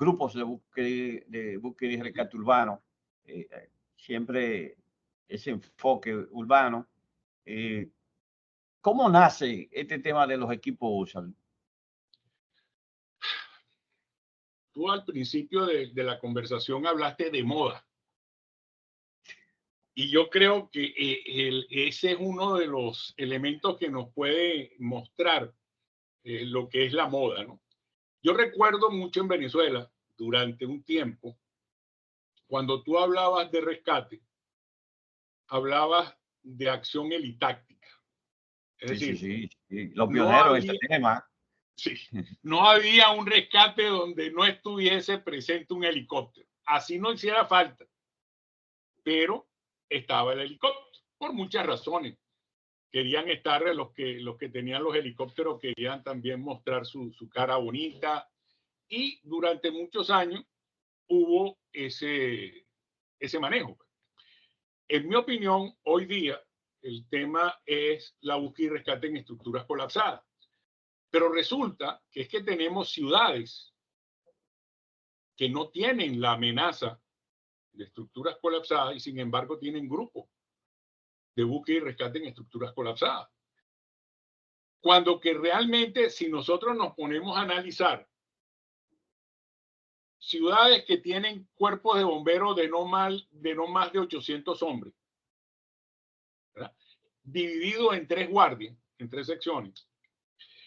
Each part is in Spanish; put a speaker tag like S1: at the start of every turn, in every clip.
S1: grupos de búsqueda y rescate urbano, siempre ese enfoque urbano. ¿Cómo nace este tema de los equipos USA?
S2: Tú al principio de la conversación hablaste de moda. Y yo creo que ese es uno de los elementos que nos puede mostrar lo que es la moda, ¿no? Yo recuerdo mucho en Venezuela, durante un tiempo, cuando tú hablabas de rescate, hablabas de acción helitáctica. Es decir,
S1: Sí. Los
S2: no
S1: pioneros en
S2: había,
S1: ese tema.
S2: sí, no había un rescate donde no estuviese presente un helicóptero. Así no hiciera falta, pero estaba el helicóptero, por muchas razones. Querían estar los que tenían los helicópteros, querían también mostrar su cara bonita, y durante muchos años hubo ese manejo. En mi opinión, hoy día el tema es la búsqueda y rescate en estructuras colapsadas. Pero resulta que es que tenemos ciudades que no tienen la amenaza de estructuras colapsadas y sin embargo tienen grupos de búsqueda y rescate en estructuras colapsadas. Cuando que realmente, si nosotros nos ponemos a analizar ciudades que tienen cuerpos de bomberos de no más de 800 hombres, ¿verdad?, dividido en 3 guardias, en 3 secciones,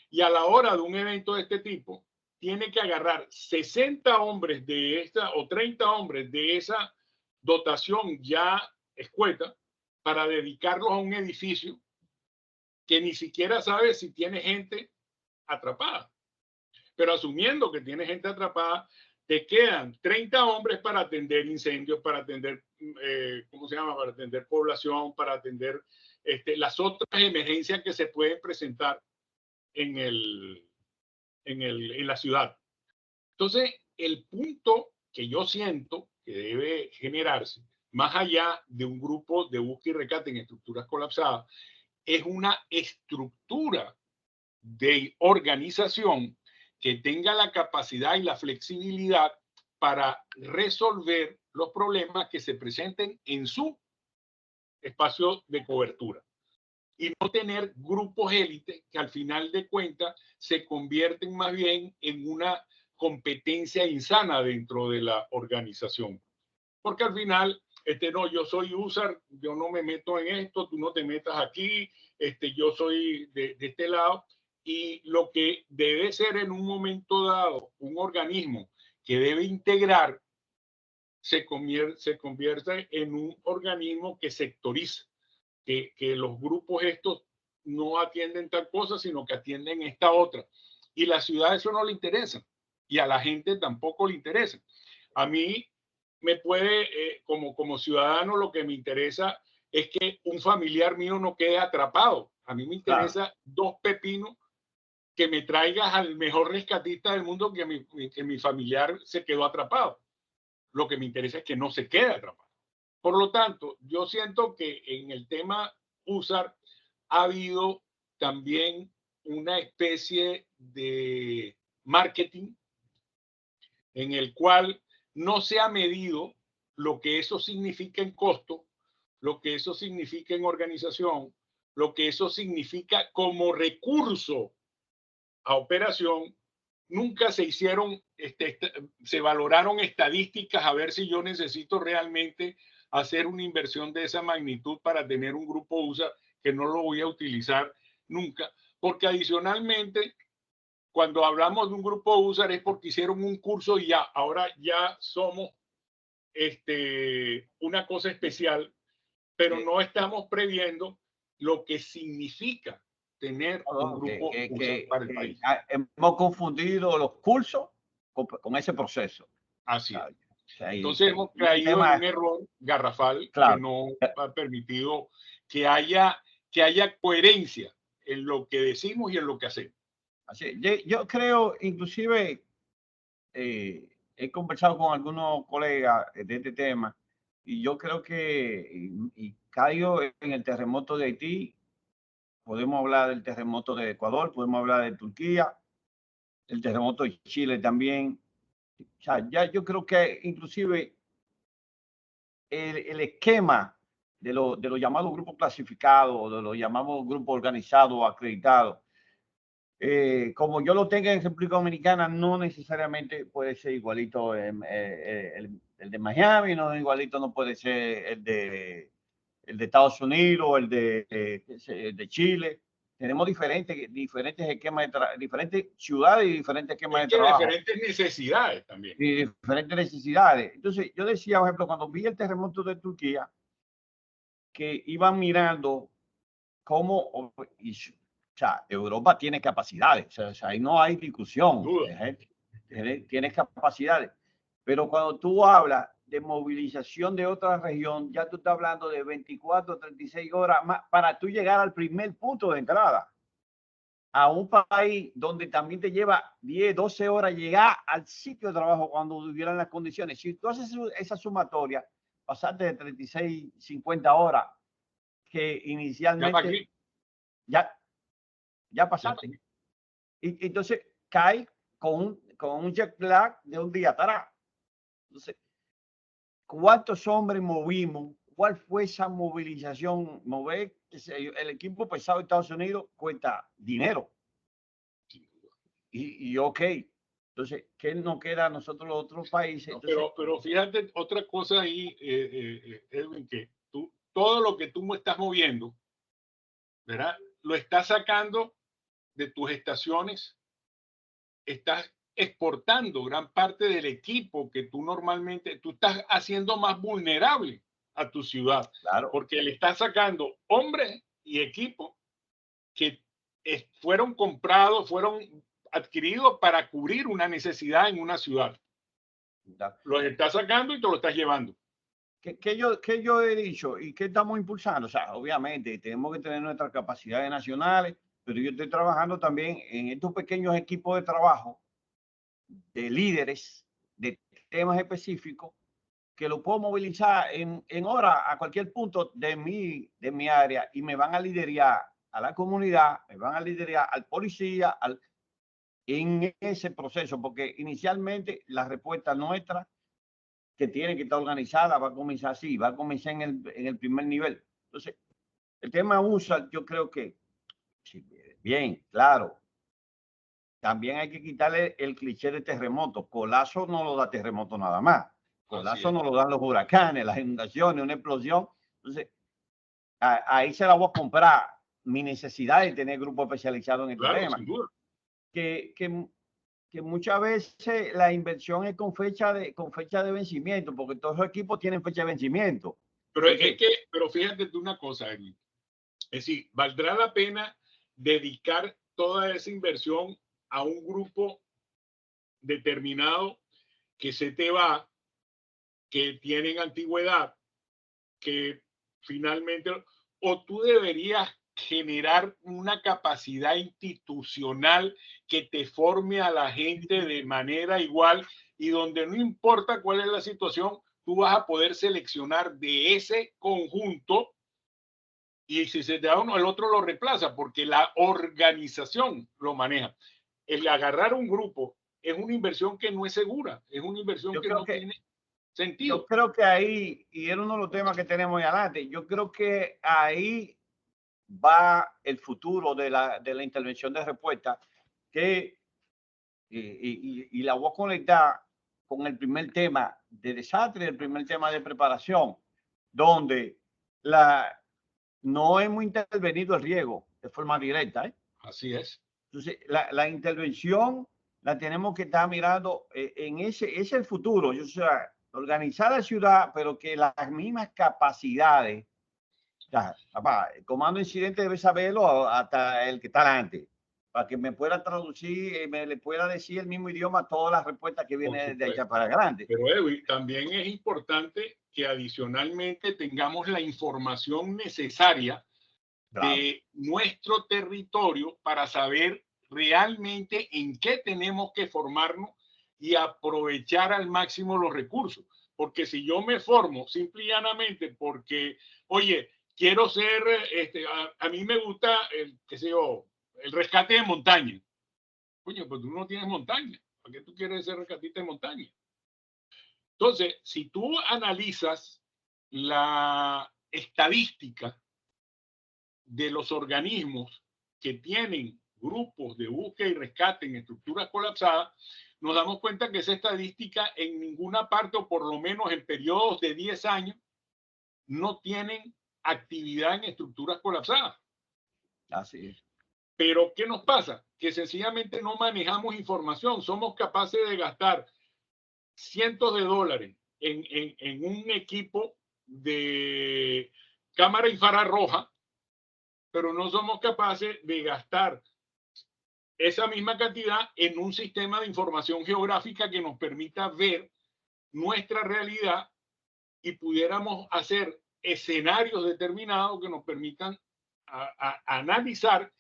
S2: y a la hora de un evento de este tipo, tiene que agarrar 60 hombres de esta o 30 hombres de esa dotación ya escueta para dedicarlos a un edificio que ni siquiera sabe si tiene gente atrapada. Pero asumiendo que tiene gente atrapada, te quedan 30 hombres para atender incendios, para atender, ¿cómo se llama? Para atender población, para atender las otras emergencias que se pueden presentar en la ciudad. Entonces, el punto que yo siento que debe generarse, más allá de un grupo de búsqueda y rescate en estructuras colapsadas, es una estructura de organización que tenga la capacidad y la flexibilidad para resolver los problemas que se presenten en su espacio de cobertura y no tener grupos élite que al final de cuentas se convierten más bien en una competencia insana dentro de la organización. Porque al final, no, yo soy user, yo no me meto en esto, tú no te metas aquí, yo soy de este lado. Y lo que debe ser en un momento dado un organismo que debe integrar se convierte en un organismo que sectoriza, que los grupos estos no atienden tal cosa, sino que atienden esta otra. Y a la ciudad eso no le interesa y a la gente tampoco le interesa. A mí me puede, como ciudadano, lo que me interesa es que un familiar mío no quede atrapado. A mí me interesa 2 pepinos que me traigas al mejor rescatista del mundo que mi familiar se quedó atrapado. Lo que me interesa es que no se quede atrapado. Por lo tanto, yo siento que en el tema USAR ha habido también una especie de marketing en el cual no se ha medido lo que eso significa en costo, lo que eso significa en organización, lo que eso significa como recurso a operación. Nunca se hicieron, se valoraron estadísticas a ver si yo necesito realmente hacer una inversión de esa magnitud para tener un grupo USA que no lo voy a utilizar nunca, porque adicionalmente cuando hablamos de un grupo USA es porque hicieron un curso y ya, ahora ya somos una cosa especial, pero no estamos previendo lo que significa tener un grupo USA para el país.
S1: Hemos confundido los cursos con ese proceso.
S2: Así es.
S1: O sea,
S2: entonces hemos caído en un error garrafal que no ha permitido que haya coherencia en lo que decimos y en lo que hacemos.
S1: Así, yo creo, inclusive, he conversado con algunos colegas de este tema y yo creo que y caigo en el terremoto de Haití, podemos hablar del terremoto de Ecuador, podemos hablar de Turquía, el terremoto de Chile también. O sea, ya yo creo que inclusive el esquema de los llamados grupos clasificados, de los llamados grupos organizados o acreditados, como yo lo tenga en República Dominicana, no necesariamente puede ser igualito el de Miami, no igualito no puede ser el de Estados Unidos, el de Chile. Tenemos diferentes esquemas, diferentes ciudades y diferentes esquemas de trabajo.
S2: Diferentes necesidades también.
S1: Y diferentes necesidades. Entonces, yo decía, por ejemplo, cuando vi el terremoto de Turquía, que iban mirando cómo, o sea, Europa tiene capacidades, o sea, ahí no hay discusión, tiene capacidades, pero cuando tú hablas de movilización de otra región, ya tú estás hablando de 24, 36 horas más para tú llegar al primer punto de entrada a un país donde también te lleva 10, 12 horas llegar al sitio de trabajo cuando tuvieran las condiciones. Si tú haces esa sumatoria, pasaste de 36, 50 horas que inicialmente ya pasaste. Y entonces cae con un jet lag de un día atrás. Entonces, ¿cuántos hombres movimos? ¿Cuál fue esa movilización? Mover el equipo pesado de Estados Unidos cuesta dinero. Y ok, entonces, ¿qué nos queda a nosotros los otros países? Entonces,
S2: pero fíjate otra cosa ahí, Edwin, que todo lo que tú me estás moviendo, ¿verdad? Lo estás sacando de tus estaciones, estás exportando gran parte del equipo que tú normalmente, tú estás haciendo más vulnerable a tu ciudad,
S1: claro,
S2: porque le estás sacando hombres y equipo que fueron comprados, fueron adquiridos para cubrir una necesidad en una ciudad. Los estás sacando y te lo estás llevando.
S1: ¿Qué yo he dicho y qué estamos impulsando? O sea, obviamente tenemos que tener nuestras capacidades nacionales, pero yo estoy trabajando también en estos pequeños equipos de trabajo de líderes de temas específicos que lo puedo movilizar en horas a cualquier punto de mi área y me van a liderar a la comunidad, me van a liderar al policía, en ese proceso, porque inicialmente la respuesta nuestra que tiene que estar organizada va a comenzar así, va a comenzar en el primer nivel. Entonces, el tema USA, yo creo que, sí, bien, claro, también hay que quitarle el cliché de terremoto. Colapso no lo da terremoto nada más. Colapso no lo dan los huracanes, las inundaciones, una explosión. Entonces, ahí se la voy a comprar mi necesidad de tener grupo especializado en este tema.
S2: Sin duda.
S1: Que muchas veces la inversión es con fecha de vencimiento, porque todos los equipos tienen fecha de vencimiento.
S2: Pero pero fíjate tú una cosa, Edwin. Es decir, ¿valdrá la pena dedicar toda esa inversión a un grupo determinado que se te va, que tienen antigüedad, que finalmente, o tú deberías generar una capacidad institucional que te forme a la gente de manera igual y donde no importa cuál es la situación, tú vas a poder seleccionar de ese conjunto y si se te da uno, el otro lo reemplaza porque la organización lo maneja. El agarrar un grupo es una inversión que no es segura, es una inversión que no tiene sentido.
S1: Yo creo que ahí, y es uno de los temas que tenemos ahí adelante, yo creo que ahí va el futuro de la intervención de respuesta, que y la voy a conectar con el primer tema de desastre, el primer tema de preparación, donde no hemos intervenido el riego de forma directa.
S2: Así es.
S1: Entonces, la intervención la tenemos que estar mirando en ese es el futuro. O sea, organizar la ciudad, pero que las mismas capacidades, o sea, papá, el comando incidente debe saberlo hasta el que está delante, para que me pueda traducir, me le pueda decir el mismo idioma todas las respuestas que vienen de allá para adelante.
S2: Pero Edwin, también es importante que adicionalmente tengamos la información necesaria de nuestro territorio para saber realmente en qué tenemos que formarnos y aprovechar al máximo los recursos. Porque si yo me formo simple y llanamente porque, oye, quiero ser, a mí me gusta el rescate de montaña. Coño, pues tú no tienes montaña. ¿Para qué tú quieres ser rescatista de montaña? Entonces, si tú analizas la estadística de los organismos que tienen grupos de búsqueda y rescate en estructuras colapsadas, nos damos cuenta que esa estadística en ninguna parte, o por lo menos en periodos de 10 años, no tienen actividad en estructuras colapsadas.
S1: Así es.
S2: Pero, ¿qué nos pasa? Que sencillamente no manejamos información. Somos capaces de gastar cientos de dólares en un equipo de cámara infrarroja, pero no somos capaces de gastar esa misma cantidad en un sistema de información geográfica que nos permita ver nuestra realidad y pudiéramos hacer escenarios determinados que nos permitan analizar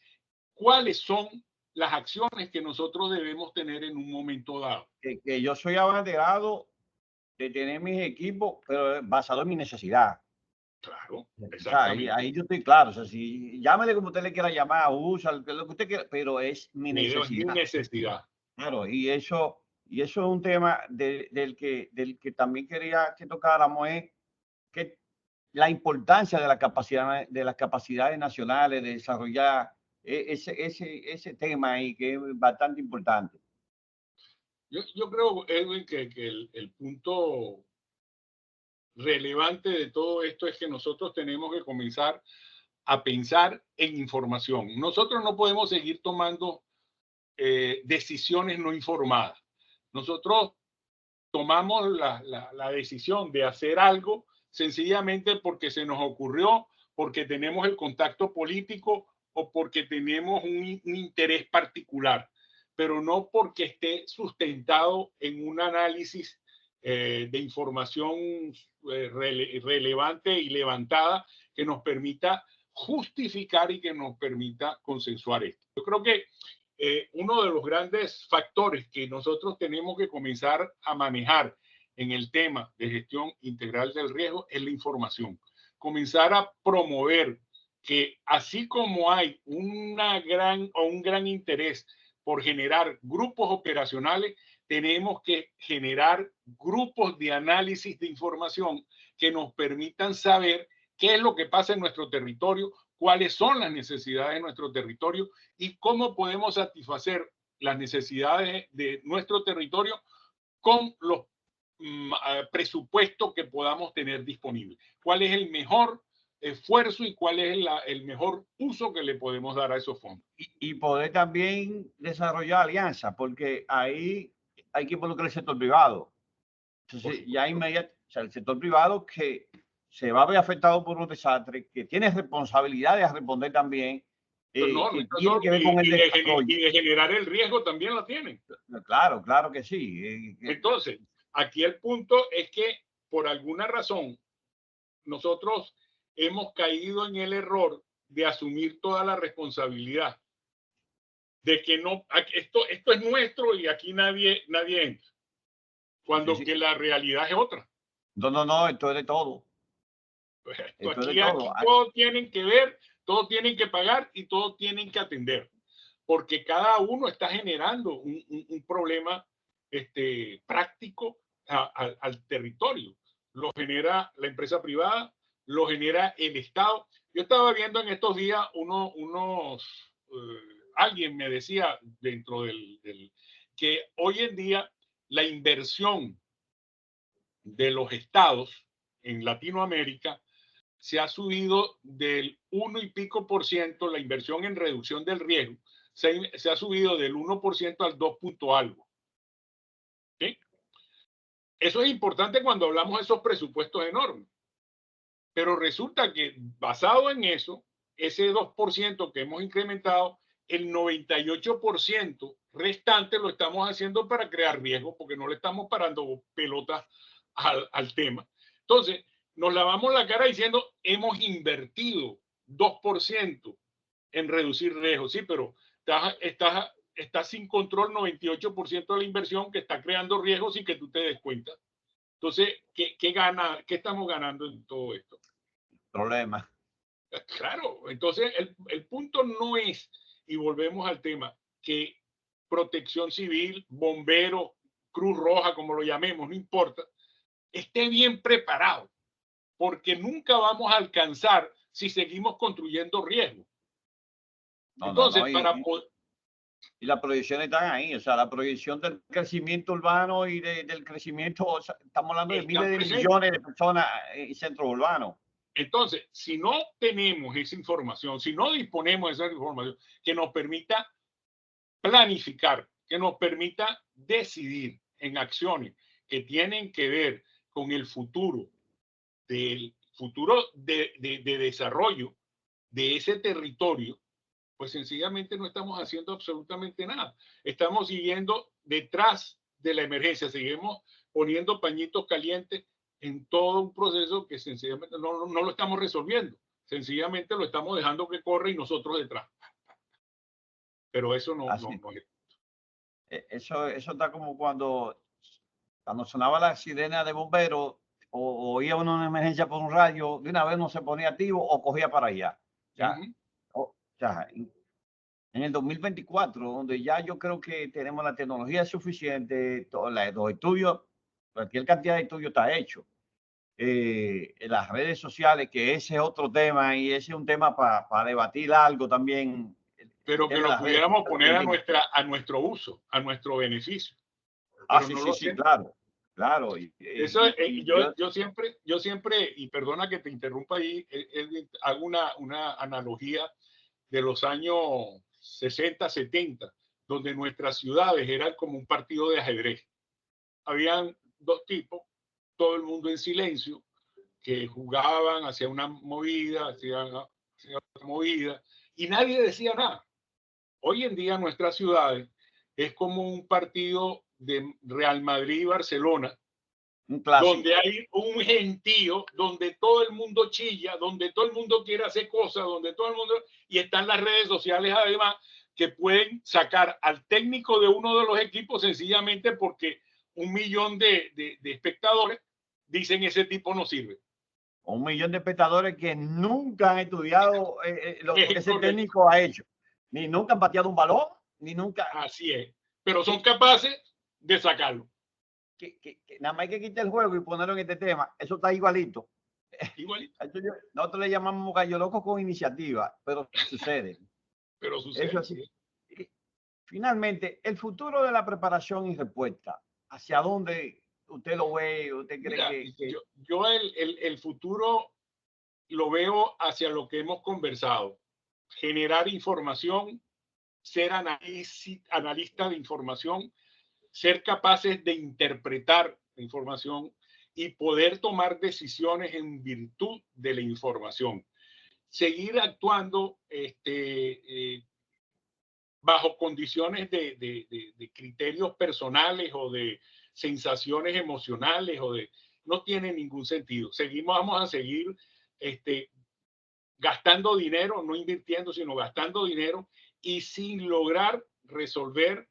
S2: cuáles son las acciones que nosotros debemos tener en un momento dado.
S1: Que yo soy abanderado de tener mis equipos, pero basado en mi necesidad.
S2: Claro,
S1: O sea,
S2: exactamente.
S1: ahí yo estoy claro. O sea, si llámele como usted le quiera llamar, usa lo que usted quiera, pero es mi
S2: Es mi
S1: necesidad.
S2: necesidad.
S1: Claro, y eso es un tema del que también quería que tocáramos, es que la importancia de las capacidades nacionales de desarrollar ese tema ahí, que es bastante importante.
S2: Yo creo, Edwin, que el punto relevante de todo esto es que nosotros tenemos que comenzar a pensar en información. Nosotros no podemos seguir tomando decisiones no informadas. Nosotros tomamos la decisión de hacer algo sencillamente porque se nos ocurrió, porque tenemos el contacto político o porque tenemos un interés particular, pero no porque esté sustentado en un análisis de información relevante y levantada que nos permita justificar y que nos permita consensuar esto. Yo creo que uno de los grandes factores que nosotros tenemos que comenzar a manejar en el tema de gestión integral del riesgo es la información. Comenzar a promover que así como hay un gran interés por generar grupos operacionales, tenemos que generar grupos de análisis de información que nos permitan saber qué es lo que pasa en nuestro territorio, cuáles son las necesidades de nuestro territorio y cómo podemos satisfacer las necesidades de nuestro territorio con los presupuestos que podamos tener disponibles. ¿Cuál es el mejor esfuerzo y cuál es el mejor uso que le podemos dar a esos fondos?
S1: Y poder también desarrollar alianzas, porque ahí hay que involucrar el sector privado. Entonces, ya inmediatamente, o sea, el sector privado que se va a ver afectado por un desastre, que tiene responsabilidades a responder también, que tiene que ver con el desarrollo.
S2: Y de generar el riesgo también la tienen.
S1: Claro, claro que sí.
S2: Entonces, aquí el punto es que por alguna razón nosotros hemos caído en el error de asumir toda la responsabilidad de que no, esto es nuestro y aquí nadie entra, cuando
S1: Sí.
S2: que la realidad es otra.
S1: No, esto es de todo.
S2: Esto aquí todos tienen que ver, todos tienen que pagar y todos tienen que atender, porque cada uno está generando un problema práctico al territorio. Lo genera la empresa privada, lo genera el Estado. Yo estaba viendo en estos días alguien me decía dentro que hoy en día la inversión de los estados en Latinoamérica se ha subido del 1 y pico por ciento, la inversión en reducción del riesgo se ha subido del 1% al 2 punto algo. ¿Sí? Eso es importante cuando hablamos de esos presupuestos enormes. Pero resulta que basado en eso, ese 2% que hemos incrementado, el 98% restante lo estamos haciendo para crear riesgo, porque no le estamos parando pelotas al tema. Entonces, nos lavamos la cara diciendo, hemos invertido 2% en reducir riesgo. Sí, pero estás sin control 98% de la inversión que está creando riesgos sin que tú te des cuenta. Entonces, ¿qué estamos ganando en todo esto?
S1: Problema.
S2: Claro, entonces el punto no es, y volvemos al tema, que protección civil, bomberos, Cruz Roja, como lo llamemos, no importa, esté bien preparado, porque nunca vamos a alcanzar si seguimos construyendo riesgos. Entonces,
S1: y las proyecciones están ahí, o sea, la proyección del crecimiento urbano y del crecimiento, o sea, estamos hablando de miles de millones de personas en centros urbanos.
S2: Entonces, si no tenemos esa información, si no disponemos de esa información que nos permita planificar, que nos permita decidir en acciones que tienen que ver con el futuro de desarrollo de ese territorio, pues sencillamente no estamos haciendo absolutamente nada. Estamos siguiendo detrás de la emergencia, seguimos poniendo pañitos calientes en todo un proceso que sencillamente no lo estamos resolviendo. Sencillamente lo estamos dejando que corra y nosotros detrás. Pero eso no es.
S1: Eso está como cuando sonaba la sirena de bomberos o oía una emergencia por un radio, de una vez no se ponía activo o cogía para allá. O sea, en el 2024, donde ya yo creo que tenemos la tecnología suficiente, los estudios, cualquier cantidad de estudios está hecho. En las redes sociales, que ese es otro tema y ese es un tema para debatir algo también.
S2: Pero que lo pudiéramos poner a nuestro uso, a nuestro beneficio.
S1: Pero sí, sí, claro. Claro.
S2: Eso, yo siempre, y perdona que te interrumpa ahí, hago una analogía de los años 60, 70, donde nuestras ciudades eran como un partido de ajedrez. Habían dos tipos, todo el mundo en silencio, que jugaban hacia una movida, hacia otra movida, y nadie decía nada. Hoy en día nuestras ciudades es como un partido de Real Madrid y Barcelona, donde hay un gentío, donde todo el mundo chilla, donde todo el mundo quiere hacer cosas, donde todo el mundo... Y están las redes sociales además que pueden sacar al técnico de uno de los equipos sencillamente porque 1 millón de espectadores dicen ese tipo no sirve.
S1: 1 millón de espectadores que nunca han estudiado lo que ese técnico ha hecho. Ni nunca han pateado un balón, ni nunca...
S2: Así es. Pero son capaces de sacarlo.
S1: Que nada más hay que quitar el juego y ponerlo en este tema. Eso está igualito.
S2: Igualito.
S1: Nosotros le llamamos gallo loco con iniciativa, pero sucede.
S2: Pero sucede.
S1: Eso así. Finalmente, el futuro de la preparación y respuesta, ¿hacia dónde usted lo ve? ¿Usted cree que...
S2: Yo el futuro lo veo hacia lo que hemos conversado. Generar información, ser analista de información, ser capaces de interpretar la información y poder tomar decisiones en virtud de la información. Seguir actuando bajo condiciones de criterios personales o de sensaciones emocionales no tiene ningún sentido. Vamos a seguir gastando dinero, no invirtiendo, sino gastando dinero y sin lograr resolver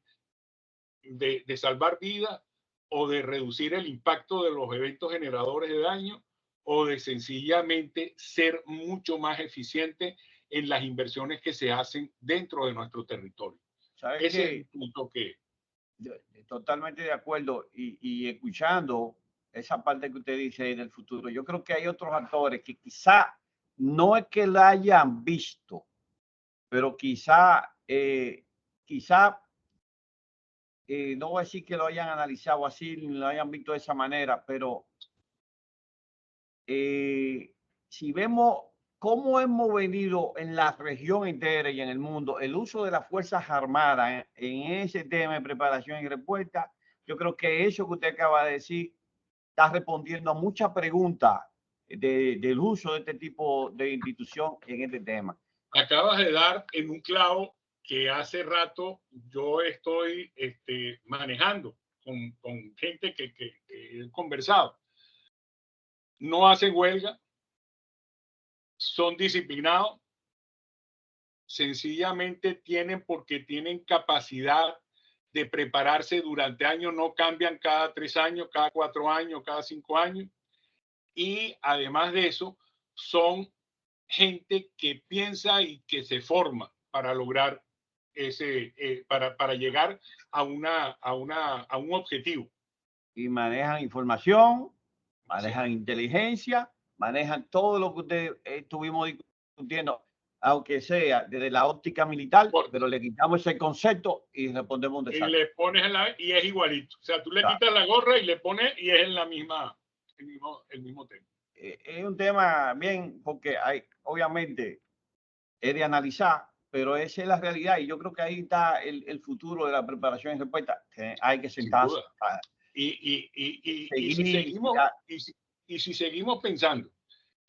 S2: de salvar vidas o de reducir el impacto de los eventos generadores de daño o de sencillamente ser mucho más eficiente en las inversiones que se hacen dentro de nuestro territorio. Ese es el punto que...
S1: Totalmente de acuerdo y escuchando esa parte que usted dice del futuro, yo creo que hay otros actores que quizá no es que la hayan visto, pero quizá no voy a decir que lo hayan analizado así, ni lo hayan visto de esa manera, pero si vemos cómo hemos venido en la región entera y en el mundo, el uso de las Fuerzas Armadas en ese tema de preparación y respuesta, yo creo que eso que usted acaba de decir está respondiendo a muchas preguntas del uso de este tipo de institución en este tema.
S2: Acabas de dar en un clavo que hace rato yo estoy manejando con gente que he conversado. No hacen huelga, son disciplinados, sencillamente porque tienen capacidad de prepararse durante años, no cambian cada 3 años, cada 4 años, cada 5 años. Y además de eso, son gente que piensa y que se forma para lograr para llegar a un objetivo.
S1: Y manejan información, manejan inteligencia, manejan todo lo que ustedes estuvimos discutiendo, aunque sea desde la óptica militar, pero le quitamos ese concepto y respondemos un desastre.
S2: Y le pones y es igualito. O sea, tú le quitas la gorra y le pones y es en la misma, el mismo tema.
S1: Es un tema bien, porque obviamente es de analizar, pero esa es la realidad y yo creo que ahí está el futuro de la preparación y respuesta. Hay que sentarse.
S2: Y si seguimos pensando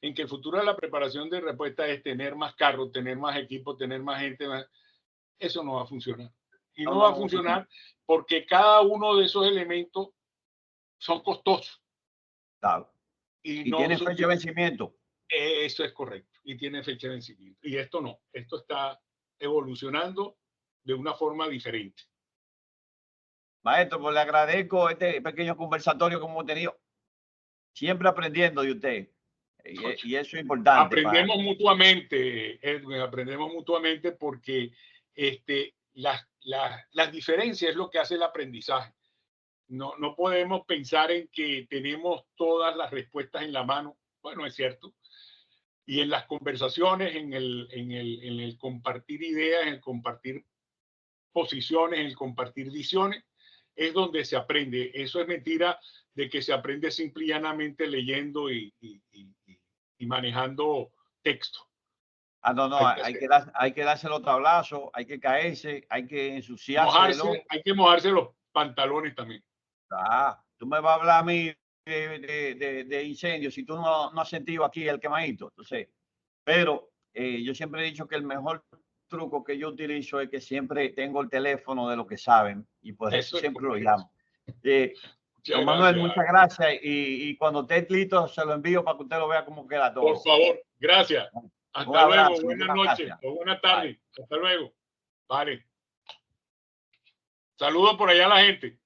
S2: en que el futuro de la preparación de respuesta es tener más carros, tener más equipos, tener más gente, eso no va a funcionar. Y no va a funcionar porque cada uno de esos elementos son costosos.
S1: Claro. Y no tiene fecha de vencimiento.
S2: Eso es correcto. Y tiene fecha de vencimiento. Y esto no. Esto está evolucionando de una forma diferente.
S1: Maestro, pues le agradezco este pequeño conversatorio que hemos tenido. Siempre aprendiendo de usted. Y eso es importante.
S2: Aprendemos mutuamente, Edwin, aprendemos mutuamente porque las diferencias es lo que hace el aprendizaje. No podemos pensar en que tenemos todas las respuestas en la mano. Bueno, es cierto. Y en las conversaciones, en el compartir ideas, en el compartir posiciones, en el compartir visiones, es donde se aprende. Eso es mentira de que se aprende simple y llanamente leyendo y manejando texto.
S1: No, hay que darse el otro tablazo, hay que caerse, hay que ensuciarse.
S2: Hay que mojarse los pantalones también.
S1: Tú me vas a hablar a mí de incendios si tú no has sentido aquí el quemadito. Entonces, pero yo siempre he dicho que el mejor truco que yo utilizo es que siempre tengo el teléfono de lo que saben y por eso siempre lo llamo. Don Manuel, muchas gracias y cuando esté listo se lo envío para que usted lo vea cómo queda todo.
S2: Por favor, gracias. Hasta luego, buenas noches o buenas tardes. Hasta luego. Vale. Saludos por allá a la gente.